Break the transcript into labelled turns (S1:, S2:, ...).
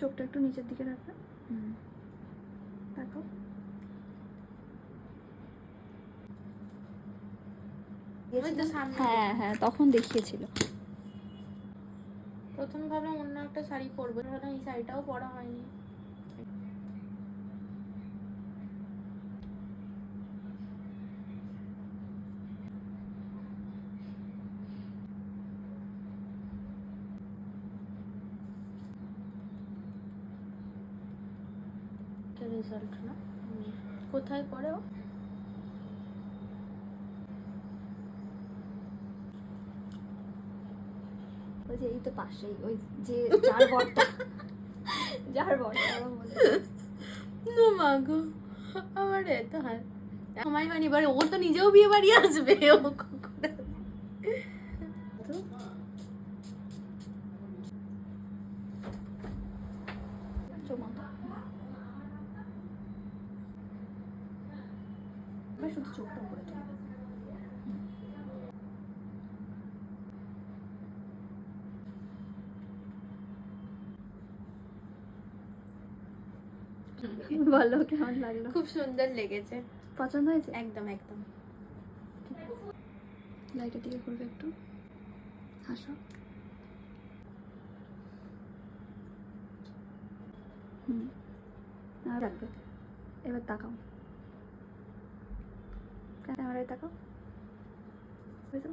S1: চোখটা একটু নিচের দিকে রাখবে। দেখো হ্যাঁ হ্যাঁ তখন দেখিয়েছিল।
S2: প্রথম ভাবলাম অন্য একটা শাড়ি পরবো, ভাবলাম এই শাড়িটাও পরা হয়নি। রেজাল্ট না কোথায় পড়ে ও?
S1: ওই যে এই তো পাশেই, ওই যে যার বরটা যার বরটা
S2: মা গো আমার এত হাল সময় হয়নি, এবারে ও তো নিজেও বিয়ে বাড়ি আসবে, ও
S1: শুধু চোখটা উপরে তুলবে। বলো কেমন লাগলো?
S2: খুব সুন্দর লেগেছে,
S1: পছন্দ হয়েছে?
S2: একদম একদম।
S1: লাইটের দিকে করবে একটু, হাসো। আর রাখবে। এবার তাকাও, ক্যামেরায় তাকাও, বুঝলো?